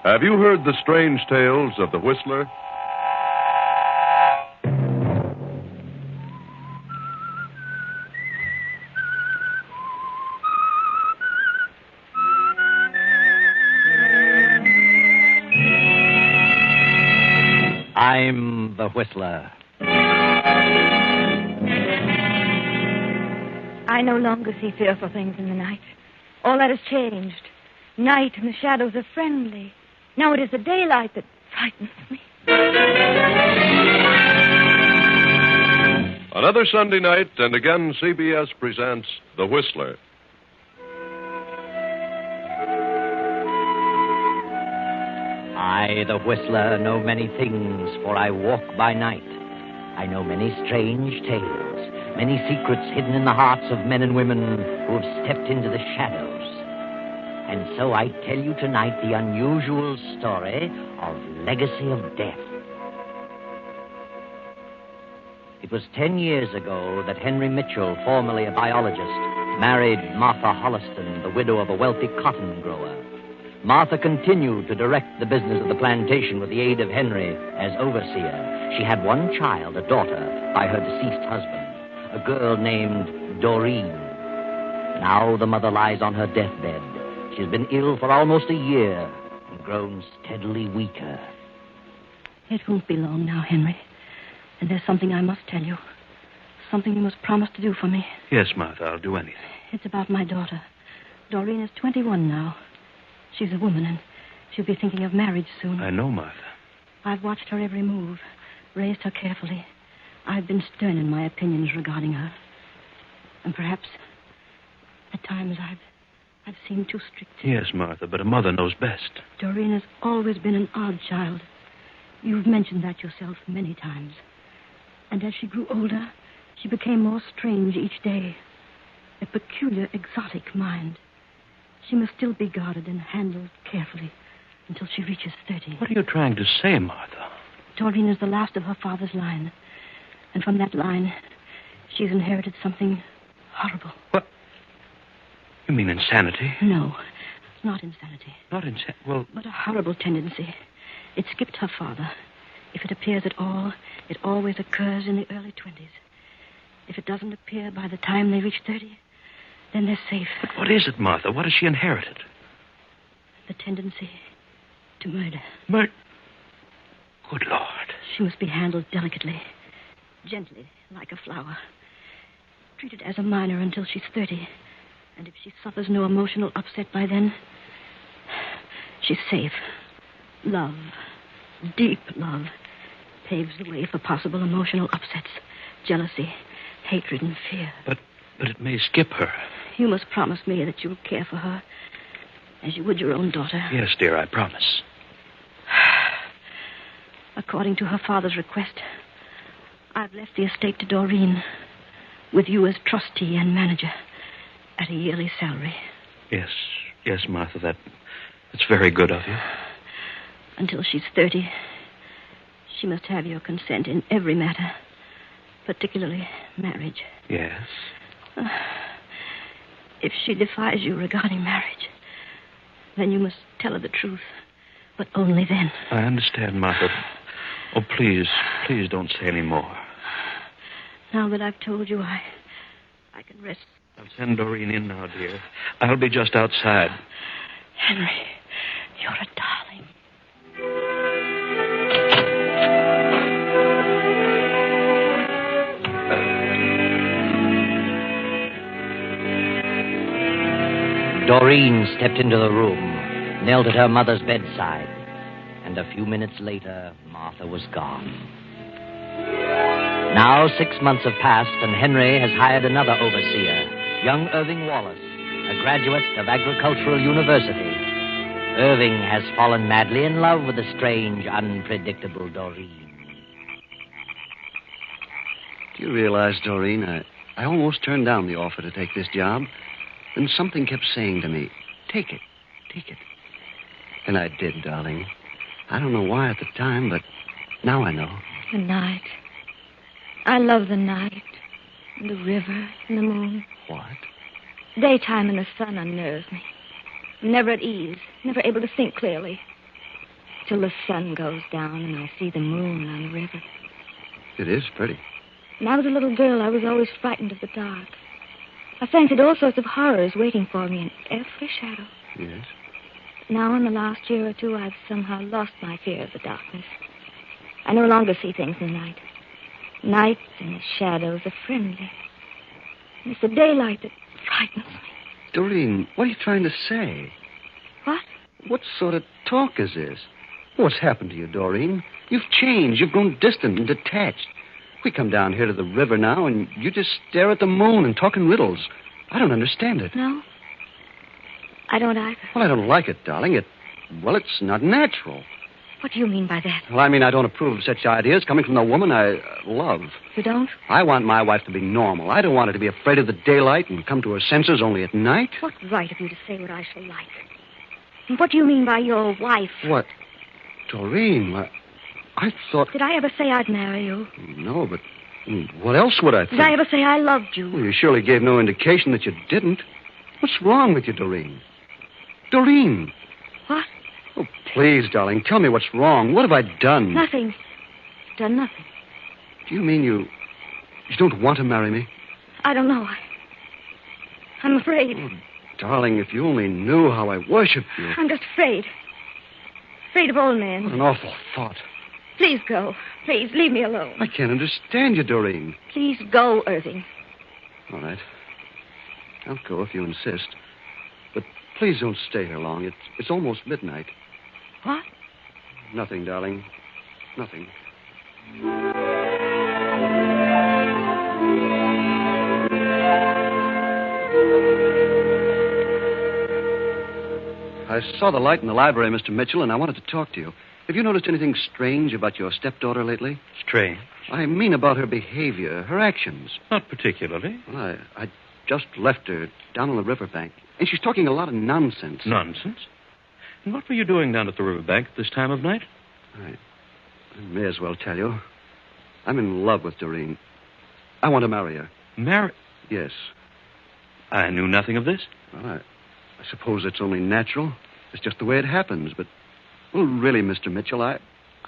Have you heard the strange tales of the Whistler? I'm the Whistler. I no longer see fearful things in the night. All that has changed. Night and the shadows are friendly. Now it is the daylight that frightens me. Another Sunday night, and again CBS presents The Whistler. I, the Whistler, know many things, for I walk by night. I know many strange tales, many secrets hidden in the hearts of men and women who have stepped into the shadows. And so I tell you tonight the unusual story of Legacy of Death. It was 10 years ago that Henry Mitchell, formerly a biologist, married Martha Holliston, the widow of a wealthy cotton grower. Martha continued to direct the business of the plantation with the aid of Henry as overseer. She had one child, a daughter, by her deceased husband, a girl named Doreen. Now the mother lies on her deathbed. She has been ill for almost a year and grown steadily weaker. It won't be long now, Henry. And there's something I must tell you. Something you must promise to do for me. Yes, Martha, I'll do anything. It's about my daughter. Doreen is 21 now. She's a woman, and she'll be thinking of marriage soon. I know, Martha. I've watched her every move, raised her carefully. I've been stern in my opinions regarding her. And perhaps, at times, I've seemed too strict. Yes, Martha, but a mother knows best. Doreen has always been an odd child. You've mentioned that yourself many times. And as she grew older, she became more strange each day. A peculiar, exotic mind. She must still be guarded and handled carefully until she reaches 30. What are you trying to say, Martha? Doreen is the last of her father's line. And from that line, she's inherited something horrible. What? You mean insanity? No, not insanity. Not insanity? Well... But a horrible tendency. It skipped her father. If it appears at all, it always occurs in the early 20s. If it doesn't appear by the time they reach 30... then they're safe. But what is it, Martha? What has she inherited? The tendency to murder. Good Lord. She must be handled delicately, gently, like a flower. Treated as a minor until she's 30. And if she suffers no emotional upset by then, she's safe. Love, deep love, paves the way for possible emotional upsets. Jealousy, hatred, and fear. But it may skip her. You must promise me that you'll care for her as you would your own daughter. Yes, dear, I promise. According to her father's request, I've left the estate to Doreen, with you as trustee and manager, at a yearly salary. Yes, Martha, that's very good of you. Until she's 30, she must have your consent in every matter, particularly marriage. Yes. If she defies you regarding marriage, then you must tell her the truth. But only then. I understand, Martha. Oh, please don't say any more. Now that I've told you, I can rest. I'll send Doreen in now, dear. I'll be just outside. Henry, you're a darling. Doreen stepped into the room, knelt at her mother's bedside, and a few minutes later, Martha was gone. Now 6 months have passed, and Henry has hired another overseer, young Irving Wallace, a graduate of Agricultural University. Irving has fallen madly in love with the strange, unpredictable Doreen. Do you realize, Doreen, I almost turned down the offer to take this job. And something kept saying to me, take it. And I did, darling. I don't know why at the time, but now I know. The night. I love the night. And the river and the moon. What? Daytime and the sun unnerves me. I'm never at ease, never able to think clearly. till the sun goes down and I see the moon on the river. It is pretty. When I was a little girl, I was always frightened of the dark. I fancied all sorts of horrors waiting for me in every shadow. Yes. Now, in the last year or two, I've somehow lost my fear of the darkness. I no longer see things in the night. Night and the shadows are friendly. And it's the daylight that frightens me. Doreen, what are you trying to say? What? What sort of talk is this? What's happened to you, Doreen? You've changed. You've grown distant and detached. We come down here to the river now, and you just stare at the moon and talk in riddles. I don't understand it. No? I don't either. Well, I don't like it, darling. It's not natural. What do you mean by that? Well, I mean, I don't approve of such ideas coming from the woman I love. You don't? I want my wife to be normal. I don't want her to be afraid of the daylight and come to her senses only at night. What right have you to say what I shall like? And what do you mean by your wife? What? Doreen, I thought... Did I ever say I'd marry you? No, but what else would I think? Did I ever say I loved you? Well, you surely gave no indication that you didn't. What's wrong with you, Doreen? Doreen! What? Oh, please, darling, tell me what's wrong. What have I done? Nothing. You've done nothing. Do you mean you don't want to marry me? I don't know. I'm afraid. Oh, darling, if you only knew how I worship you. I'm just afraid. Afraid of old men. What an awful thought. Please go. Please, leave me alone. I can't understand you, Doreen. Please go, Irving. All right. I'll go if you insist. But please don't stay here long. It's almost midnight. What? Nothing, darling. Nothing. I saw the light in the library, Mr. Mitchell, and I wanted to talk to you. Have you noticed anything strange about your stepdaughter lately? Strange? I mean about her behavior, her actions. Not particularly. Well, I just left her down on the riverbank, and she's talking a lot of nonsense. Nonsense? And what were you doing down at the riverbank at this time of night? I may as well tell you. I'm in love with Doreen. I want to marry her. Marry? Yes. I knew nothing of this. Well, I suppose it's only natural. It's just the way it happens. But, well, really, Mr. Mitchell, I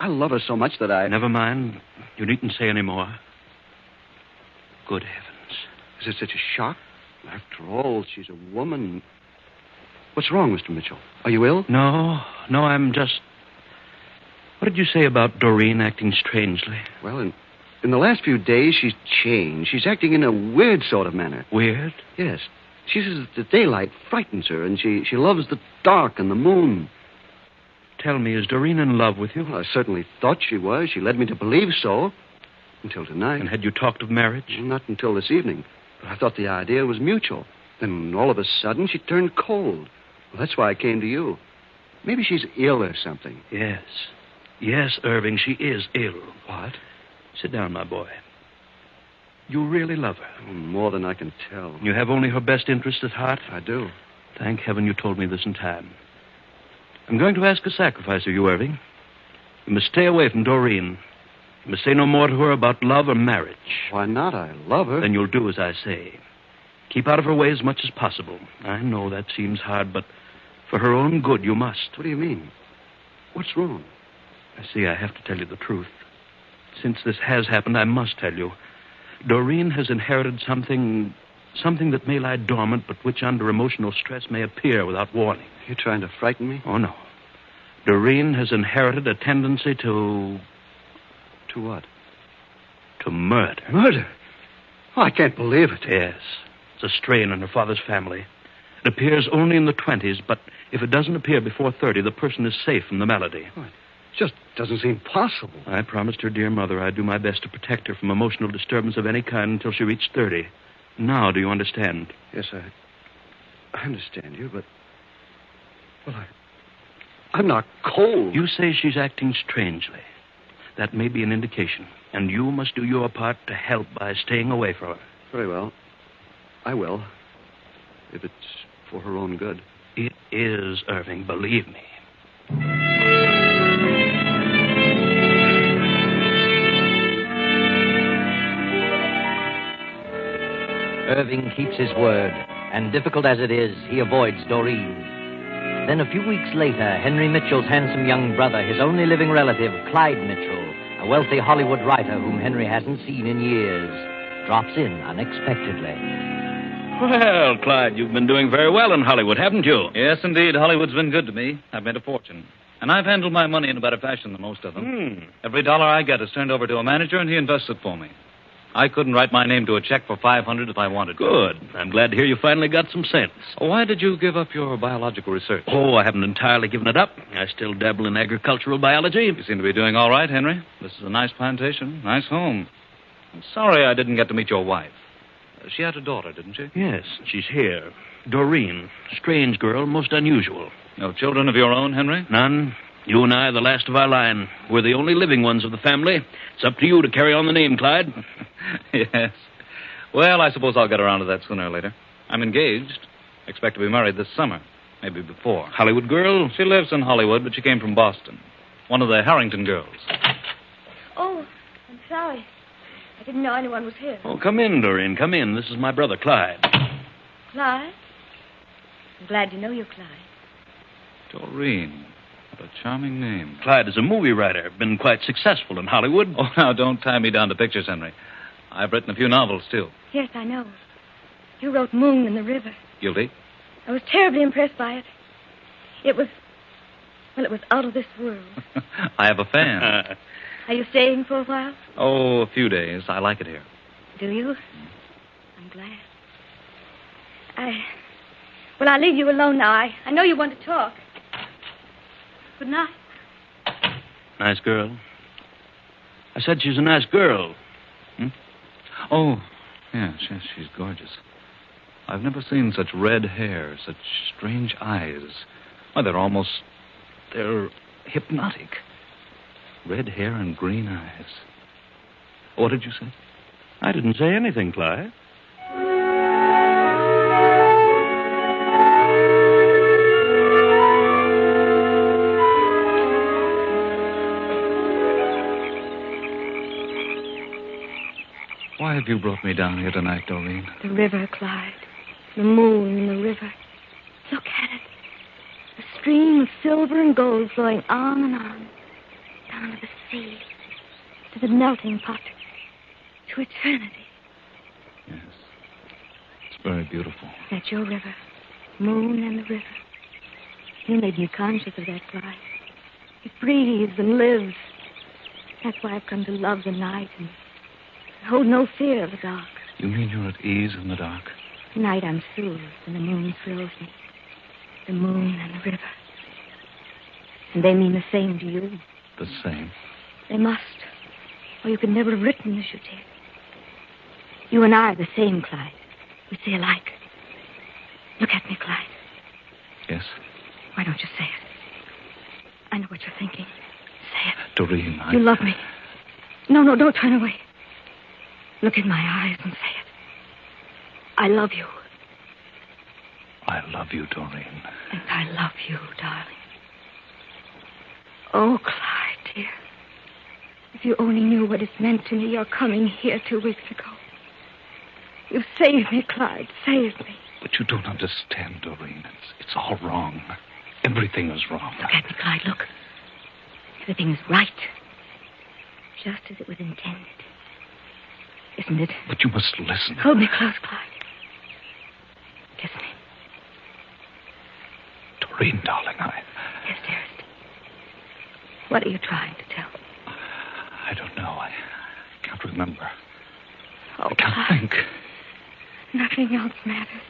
love her so much that I... Never mind. You needn't say any more. Good heavens. Is it such a shock? After all, she's a woman. What's wrong, Mr. Mitchell? Are you ill? No, I'm just... What did you say about Doreen acting strangely? Well, in the last few days, she's changed. She's acting in a weird sort of manner. Weird? Yes. She says the daylight frightens her, and she loves the dark and the moon. Tell me, is Doreen in love with you? Well, I certainly thought she was. She led me to believe so. Until tonight. And had you talked of marriage? Not until this evening. But I thought the idea was mutual. Then all of a sudden, she turned cold. Well, that's why I came to you. Maybe she's ill or something. Yes. Yes, Irving, she is ill. What? Sit down, my boy. You really love her. Oh, more than I can tell. You have only her best interest at heart? I do. Thank heaven you told me this in time. I'm going to ask a sacrifice of you, Irving. You must stay away from Doreen. You must say no more to her about love or marriage. Why not? I love her. Then you'll do as I say. Keep out of her way as much as possible. I know that seems hard, but for her own good, you must. What do you mean? What's wrong? I see I have to tell you the truth. Since this has happened, I must tell you. Doreen has inherited something that may lie dormant, but which under emotional stress may appear without warning. You're trying to frighten me? Oh, no. Doreen has inherited a tendency to... To what? To murder. Murder? Oh, I can't believe it. Yes. It's a strain in her father's family. It appears only in the 20s, but if it doesn't appear before 30, the person is safe from the malady. Oh, it just doesn't seem possible. I promised her dear mother I'd do my best to protect her from emotional disturbance of any kind until she reached 30. Now, do you understand? Yes, I understand you, but... Well, I'm not cold. You say she's acting strangely. That may be an indication. And you must do your part to help by staying away from her. Very well. I will. If it's for her own good. It is, Irving, believe me. Irving keeps his word, and difficult as it is, he avoids Doreen. Then a few weeks later, Henry Mitchell's handsome young brother, his only living relative, Clyde Mitchell, a wealthy Hollywood writer whom Henry hasn't seen in years, drops in unexpectedly. Well, Clyde, you've been doing very well in Hollywood, haven't you? Yes, indeed. Hollywood's been good to me. I've made a fortune. And I've handled my money in a better fashion than most of them. Every dollar I get is turned over to a manager, and he invests it for me. I couldn't write my name to a check for $500 if I wanted to. Good. I'm glad to hear you finally got some sense. Why did you give up your biological research? Oh, I haven't entirely given it up. I still dabble in agricultural biology. You seem to be doing all right, Henry. This is a nice plantation, nice home. I'm sorry I didn't get to meet your wife. She had a daughter, didn't she? Yes, she's here. Doreen. Strange girl, most unusual. No children of your own, Henry? None. You and I are the last of our line. We're the only living ones of the family. It's up to you to carry on the name, Clyde. Yes. Well, I suppose I'll get around to that sooner or later. I'm engaged. Expect to be married this summer. Maybe before. Hollywood girl? She lives in Hollywood, but she came from Boston. One of the Harrington girls. Oh, I'm sorry. I didn't know anyone was here. Oh, come in, Doreen. Come in. This is my brother, Clyde. Clyde? I'm glad to know you, Clyde. Doreen. What a charming name. Clyde is a movie writer. Been quite successful in Hollywood. Oh, now, don't tie me down to pictures, Henry. I've written a few novels, too. Yes, I know. You wrote Moon in the River. Guilty? I was terribly impressed by it. It was out of this world. I have a fan. Are you staying for a while? Oh, a few days. I like it here. Do you? I'm glad. I'll leave you alone now. I know you want to talk. Good night. Nice girl. I said she's a nice girl. Oh, yes, she's gorgeous. I've never seen such red hair, such strange eyes. Why, they're hypnotic. Red hair and green eyes. What did you say? I didn't say anything, Clyde. Why have you brought me down here tonight, Doreen? The river, Clyde. The moon in the river. Look at it. A stream of silver and gold flowing on and on. Down to the sea. To the melting pot. To eternity. Yes. It's very beautiful. That's your river. Moon and the river. You made me conscious of that, Clyde. It breathes and lives. That's why I've come to love the night and hold no fear of the dark. You mean you're at ease in the dark? Tonight I'm soothed and the moon thrills me. The moon and the river. And they mean the same to you. The same? They must. Or you could never have written as you did. You and I are the same, Clyde. We see alike. Look at me, Clyde. Yes? Why don't you say it? I know what you're thinking. Say it. Doreen, You love me. No, don't turn away. Look in my eyes and say it. I love you. I love you, Doreen. And I love you, darling. Oh, Clyde, dear. If you only knew what it's meant to me, your coming here 2 weeks ago. You saved me, Clyde. Saved me. But you don't understand, Doreen. It's all wrong. Everything is wrong. Look at me, Clyde. Look. Everything is right. Just as it was intended. Isn't it? But you must listen. Hold me close, Clyde. Kiss me. Doreen, darling, Yes, dearest. What are you trying to tell me? I don't know. I can't remember. Oh, I can't Clyde. think. Nothing else matters.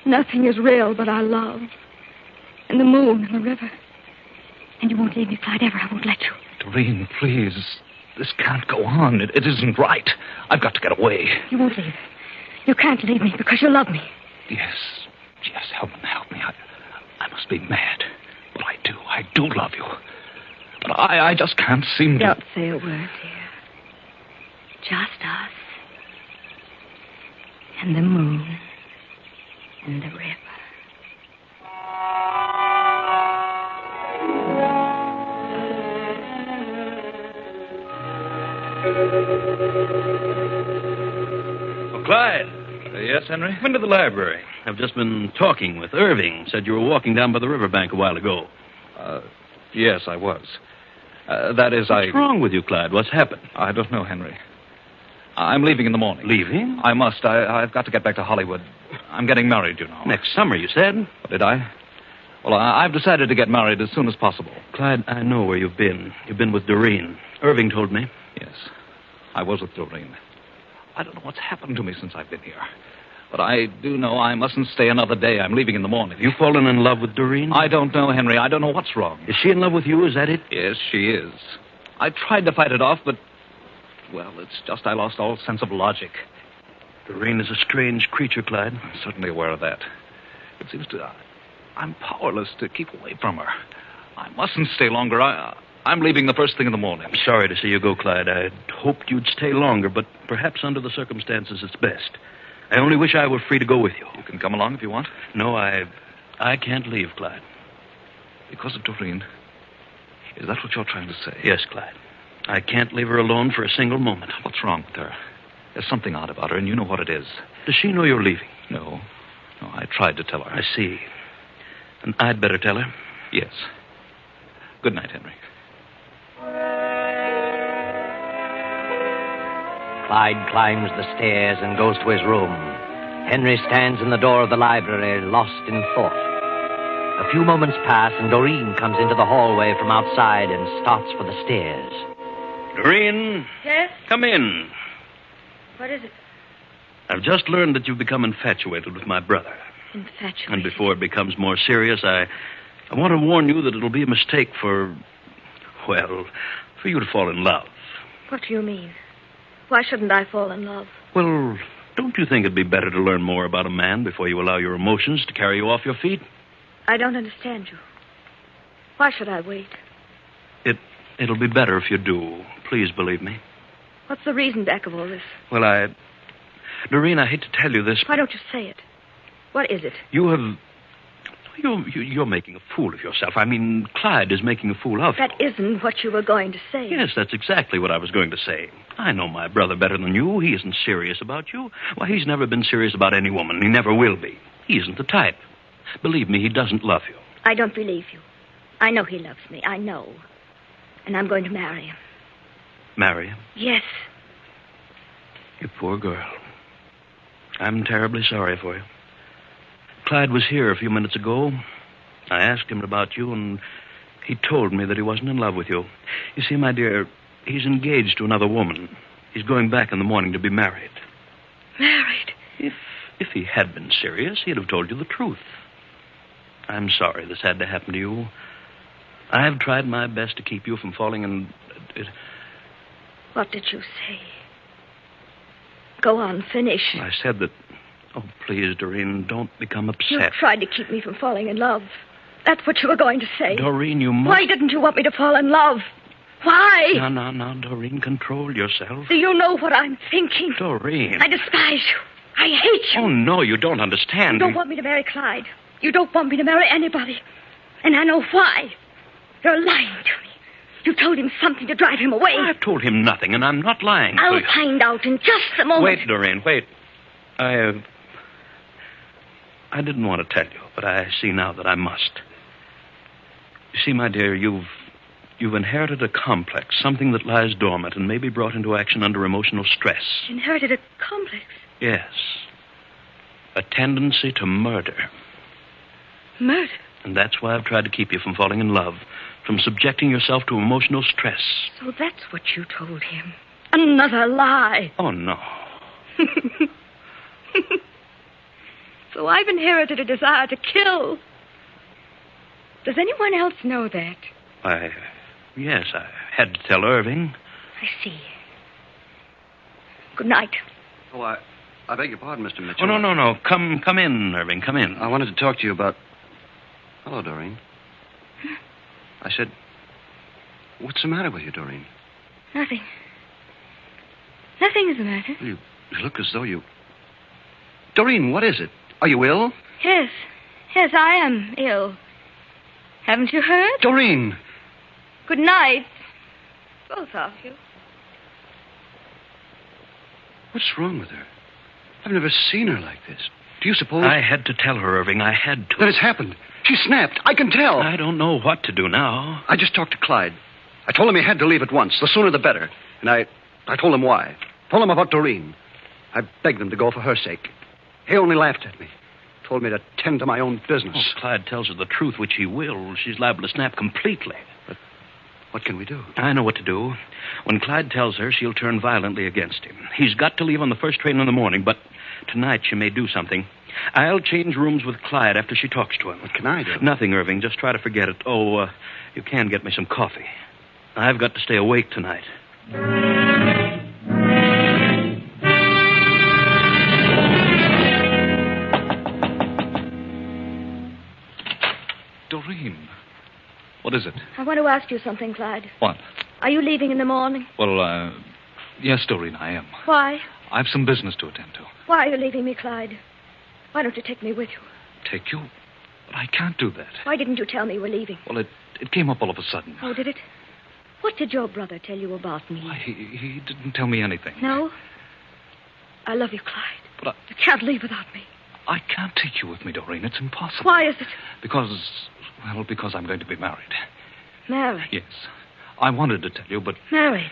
Nothing is real but our love. And the moon and the river. And you won't leave me, Clyde, ever. I won't let you. Doreen, please. This can't go on. It isn't right. I've got to get away. You won't leave. You can't leave me because you love me. Yes, help me. I must be mad. But I do love you. But I just can't seem to... Don't say a word, dear. Just us. And the moon. And the river. Oh, Clyde. Yes, Henry? Come into the library. I've just been talking with Irving. Said you were walking down by the riverbank a while ago. Yes, I was. That is, What's wrong with you, Clyde? What's happened? I don't know, Henry. I'm leaving in the morning. Leaving? I must. I've got to get back to Hollywood. I'm getting married, you know. Next summer, you said? Did I? Well, I've decided to get married as soon as possible. Clyde, I know where you've been. You've been with Doreen. Irving told me. Yes, I was with Doreen. I don't know what's happened to me since I've been here. But I do know I mustn't stay another day. I'm leaving in the morning. Have you fallen in love with Doreen? I don't know, Henry. I don't know what's wrong. Is she in love with you? Is that it? Yes, she is. I tried to fight it off, but... Well, it's just I lost all sense of logic. Doreen is a strange creature, Clyde. I'm certainly aware of that. It seems to... I'm powerless to keep away from her. I mustn't stay longer. I'm leaving the first thing in the morning. I'm sorry to see you go, Clyde. I'd hoped you'd stay longer, but perhaps under the circumstances it's best. I only wish I were free to go with you. You can come along if you want. No, I can't leave, Clyde. Because of Doreen? Is that what you're trying to say? Yes, Clyde. I can't leave her alone for a single moment. What's wrong with her? There's something odd about her, and you know what it is. Does she know you're leaving? No, I tried to tell her. I see. And I'd better tell her? Yes. Good night, Henry. Clyde climbs the stairs and goes to his room. Henry stands in the door of the library, lost in thought. A few moments pass, and Doreen comes into the hallway from outside and starts for the stairs. Doreen? Yes? Come in. What is it? I've just learned that you've become infatuated with my brother. Infatuated? And before it becomes more serious, I want to warn you that it'll be a mistake for you to fall in love. What do you mean? Why shouldn't I fall in love? Well, don't you think it'd be better to learn more about a man before you allow your emotions to carry you off your feet? I don't understand you. Why should I wait? It'll be better if you do. Please believe me. What's the reason back of all this? Well, Doreen, I hate to tell you this. Why don't you say it? What is it? You're making a fool of yourself. I mean, Clyde is making a fool of you. That isn't what you were going to say. Yes, that's exactly what I was going to say. I know my brother better than you. He isn't serious about you. Why, he's never been serious about any woman. He never will be. He isn't the type. Believe me, he doesn't love you. I don't believe you. I know he loves me. I know. And I'm going to marry him. Marry him? Yes. You poor girl. I'm terribly sorry for you. Clyde was here a few minutes ago. I asked him about you, and he told me that he wasn't in love with you. You see, my dear, he's engaged to another woman. He's going back in the morning to be married. Married? If he had been serious, he'd have told you the truth. I'm sorry this had to happen to you. I've tried my best to keep you from falling in... What did you say? Go on, finish. I said that... Oh, please, Doreen, don't become upset. You tried to keep me from falling in love. That's what you were going to say. Doreen, you must... Why didn't you want me to fall in love? Why? No, Doreen, control yourself. Do you know what I'm thinking? Doreen. I despise you. I hate you. Oh, no, you don't understand. You don't want me to marry Clyde. You don't want me to marry anybody. And I know why. You're lying to me. You told him something to drive him away. I've told him nothing, and I'm not lying to I'll you. find out in just a moment. Wait, Doreen, wait. I didn't want to tell you, but I see now that I must. You see, my dear, you've inherited a complex, something that lies dormant and may be brought into action under emotional stress. Inherited a complex? Yes. A tendency to murder. Murder? And that's why I've tried to keep you from falling in love, from subjecting yourself to emotional stress. So that's what you told him. Another lie. Oh, no. So I've inherited a desire to kill. Does anyone else know that? Yes, I had to tell Irving. I see. Good night. Oh, I beg your pardon, Mr. Mitchell. Oh, no. Come in, Irving. Come in. I wanted to talk to you about... Hello, Doreen. I said, what's the matter with you, Doreen? Nothing. Nothing is the matter. You look as though you... Doreen, what is it? Are you ill? Yes, I am ill. Haven't you heard? Doreen! Good night, both of you. What's wrong with her? I've never seen her like this. Do you suppose... I had to tell her, Irving. I had to. That it's happened. She snapped. I can tell. I don't know what to do now. I just talked to Clyde. I told him he had to leave at once. The sooner the better. And I told him why. Told him about Doreen. I begged him to go for her sake. He only laughed at me. Told me to tend to my own business. Oh, Clyde tells her the truth, which he will. She's liable to snap completely. But what can we do? I know what to do. When Clyde tells her, she'll turn violently against him. He's got to leave on the first train in the morning, but tonight she may do something. I'll change rooms with Clyde after she talks to him. What can I do? Nothing, Irving. Just try to forget it. Oh, you can get me some coffee. I've got to stay awake tonight. Doreen. What is it? I want to ask you something, Clyde. What? Are you leaving in the morning? Well, yes, Doreen, I am. Why? I've some business to attend to. Why are you leaving me, Clyde? Why don't you take me with you? Take you? But I can't do that. Why didn't you tell me you were leaving? Well, it came up all of a sudden. Oh, did it? What did your brother tell you about me? Why, he didn't tell me anything. No? I love you, Clyde. But You can't leave without me. I can't take you with me, Doreen. It's impossible. Why is it? Because I'm going to be married. Married? Yes. I wanted to tell you, but... Married?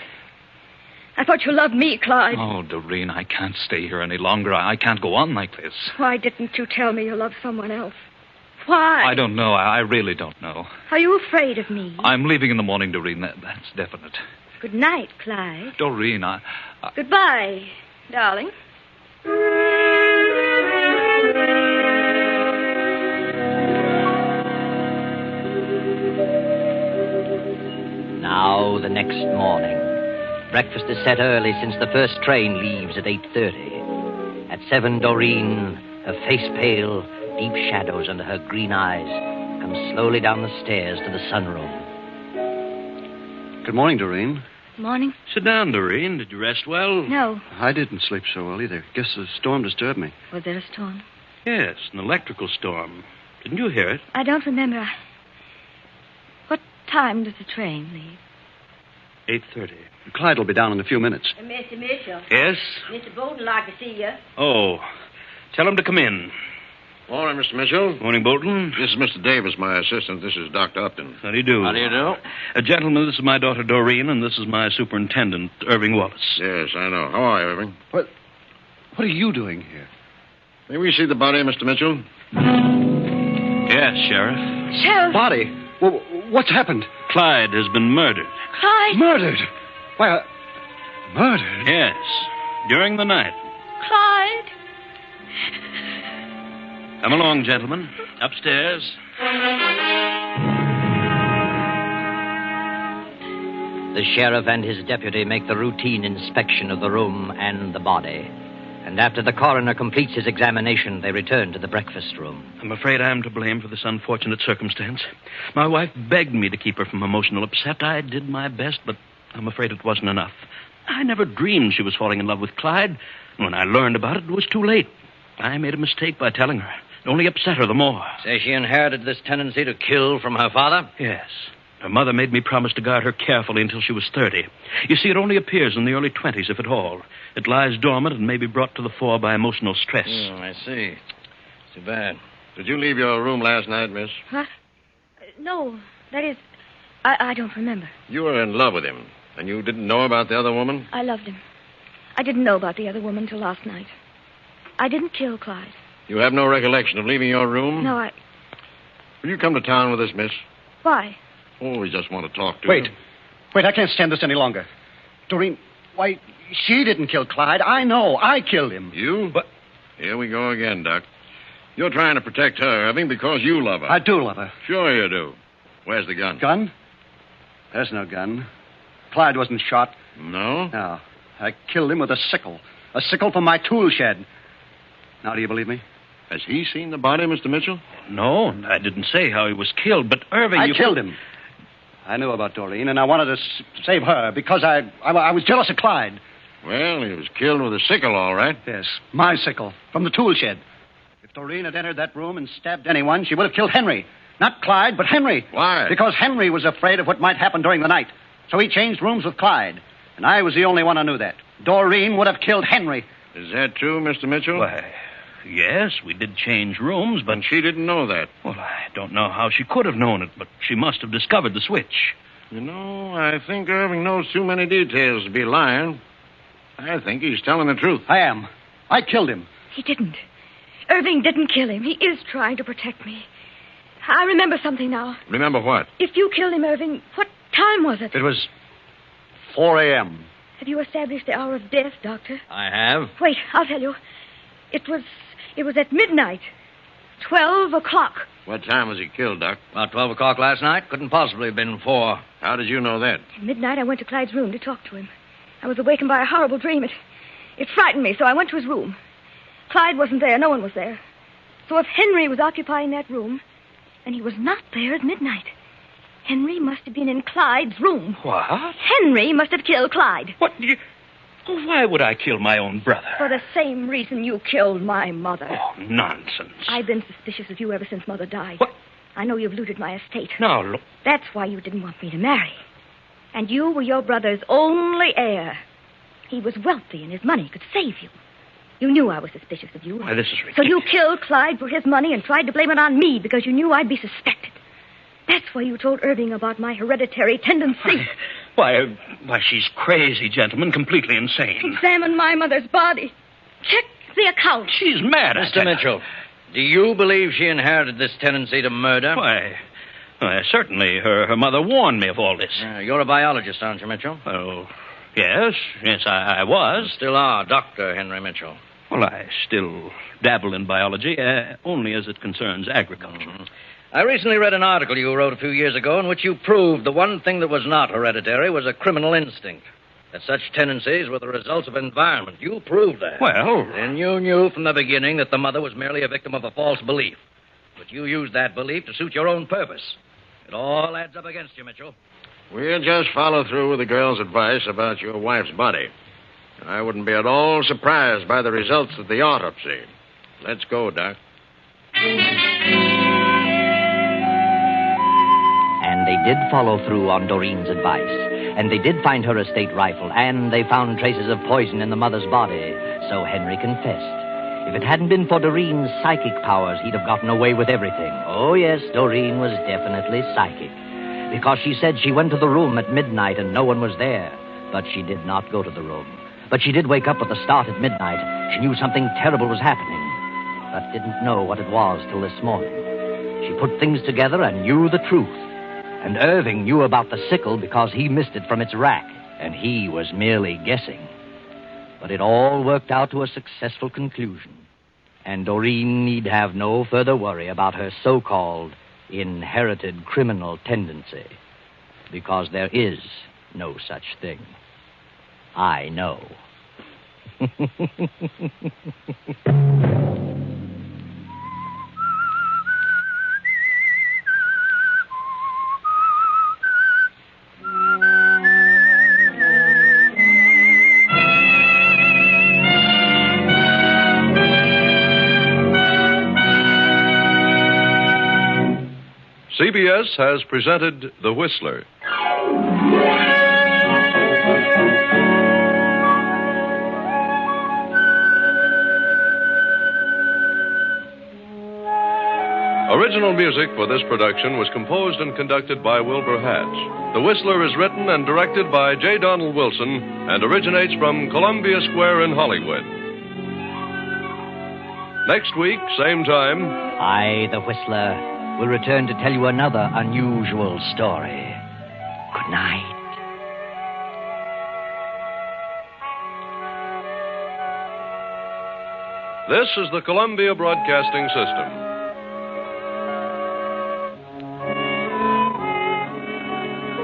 I thought you loved me, Clyde. Oh, Doreen, I can't stay here any longer. I can't go on like this. Why didn't you tell me you loved someone else? Why? I don't know. I really don't know. Are you afraid of me? I'm leaving in the morning, Doreen. That's definite. Good night, Clyde. Doreen, Goodbye, darling. Now, the next morning. Breakfast is set early since the first train leaves at 8:30. At 7, Doreen, her face pale, deep shadows under her green eyes, comes slowly down the stairs to the sunroom. Good morning, Doreen. Morning. Sit down, Doreen. Did you rest well? No. I didn't sleep so well either. Guess the storm disturbed me. Was there a storm? Yes, an electrical storm. Didn't you hear it? I don't remember. What time does the train leave? 8:30. Clyde will be down in a few minutes. Mr. Mitchell. Yes? Mr. Bolton like to see you. Oh, tell him to come in. Morning, Mr. Mitchell. Morning, Bolton. This is Mr. Davis, my assistant. This is Dr. Upton. How do you do? How do you do? Gentlemen, this is my daughter, Doreen, and this is my superintendent, Irving Wallace. Yes, I know. How are you, Irving? What are you doing here? May we see the body, Mr. Mitchell? Yes, Sheriff. Sheriff! Body? Well, what's happened? Clyde has been murdered. Clyde! Murdered? Why, murdered? Yes, during the night. Clyde! Come along, gentlemen. Upstairs. The sheriff and his deputy make the routine inspection of the room and the body. And after the coroner completes his examination, they return to the breakfast room. I'm afraid I'm to blame for this unfortunate circumstance. My wife begged me to keep her from emotional upset. I did my best, but I'm afraid it wasn't enough. I never dreamed she was falling in love with Clyde. When I learned about it, it was too late. I made a mistake by telling her. It only upset her the more. Say she inherited this tendency to kill from her father? Yes. Her mother made me promise to guard her carefully until she was 30. You see, it only appears in the early 20s, if at all. It lies dormant and may be brought to the fore by emotional stress. I see. Too bad. Did you leave your room last night, miss? What? No, that is, I don't remember. You were in love with him, and you didn't know about the other woman? I loved him. I didn't know about the other woman till last night. I didn't kill Clyde. You have no recollection of leaving your room? No, Will you come to town with us, miss? Why? Oh, we just want to talk to Wait. you. Wait, I can't stand this any longer. Doreen, why, she didn't kill Clyde. I know. I killed him. You? But Here we go again, Doc. You're trying to protect her, Irving, because you love her. I do love her. Sure you do. Where's the gun? Gun? There's no gun. Clyde wasn't shot. No? No. I killed him with a sickle. A sickle from my tool shed. Now, do you believe me? Has he seen the body, Mr. Mitchell? No, I didn't say how he was killed, but Irving... I you killed him. I knew about Doreen, and I wanted to save her because I was jealous of Clyde. Well, he was killed with a sickle, all right. Yes, my sickle, from the tool shed. If Doreen had entered that room and stabbed anyone, she would have killed Henry. Not Clyde, but Henry. Why? Because Henry was afraid of what might happen during the night. So he changed rooms with Clyde. And I was the only one who knew that. Doreen would have killed Henry. Is that true, Mr. Mitchell? Why, yes, we did change rooms, but... And she didn't know that. Well, I don't know how she could have known it, but she must have discovered the switch. You know, I think Irving knows too many details to be lying. I think he's telling the truth. I am. I killed him. He didn't. Irving didn't kill him. He is trying to protect me. I remember something now. Remember what? If you killed him, Irving, what time was it? It was 4 a.m. Have you established the hour of death, Doctor? I have. Wait, I'll tell you. It was at midnight. 12 o'clock. What time was he killed, Doc? About 12 o'clock last night. Couldn't possibly have been 4. How did you know that? At midnight, I went to Clyde's room to talk to him. I was awakened by a horrible dream. It frightened me, so I went to his room. Clyde wasn't there. No one was there. So if Henry was occupying that room, and he was not there at midnight, Henry must have been in Clyde's room. What? Henry must have killed Clyde. What? Why would I kill my own brother? For the same reason you killed my mother. Oh, nonsense. I've been suspicious of you ever since Mother died. What? I know you've looted my estate. Now, look. That's why you didn't want me to marry. And you were your brother's only heir. He was wealthy and his money could save you. You knew I was suspicious of you. Why, this is ridiculous. So you killed Clyde for his money and tried to blame it on me because you knew I'd be suspected. That's why you told Irving about my hereditary tendency. Why, she's crazy, gentlemen, completely insane. Examine my mother's body. Check the account. She's mad. Mr. Mitchell, do you believe she inherited this tendency to murder? Why, certainly. Her mother warned me of all this. You're a biologist, aren't you, Mitchell? Oh, yes, I was. You still are, Dr. Henry Mitchell. Well, I still dabble in biology, only as it concerns agriculture. Mm-hmm. I recently read an article you wrote a few years ago in which you proved the one thing that was not hereditary was a criminal instinct. That such tendencies were the results of environment. You proved that. Well... And you knew from the beginning that the mother was merely a victim of a false belief. But you used that belief to suit your own purpose. It all adds up against you, Mitchell. We'll just follow through with the girl's advice about your wife's body. I wouldn't be at all surprised by the results of the autopsy. Let's go, Doc. And they did follow through on Doreen's advice. And they did find her estate rifle. And they found traces of poison in the mother's body. So Henry confessed. If it hadn't been for Doreen's psychic powers, he'd have gotten away with everything. Oh, yes, Doreen was definitely psychic. Because she said she went to the room at midnight and no one was there. But she did not go to the room. But she did wake up with a start at midnight. She knew something terrible was happening, but didn't know what it was till this morning. She put things together and knew the truth. And Irving knew about the sickle because he missed it from its rack, and he was merely guessing. But it all worked out to a successful conclusion. And Doreen need have no further worry about her so-called inherited criminal tendency. Because there is no such thing. I know. CBS has presented The Whistler. Original music for this production was composed and conducted by Wilbur Hatch. The Whistler is written and directed by J. Donald Wilson and originates from Columbia Square in Hollywood. Next week, same time... I, the Whistler, will return to tell you another unusual story. Good night. This is the Columbia Broadcasting System.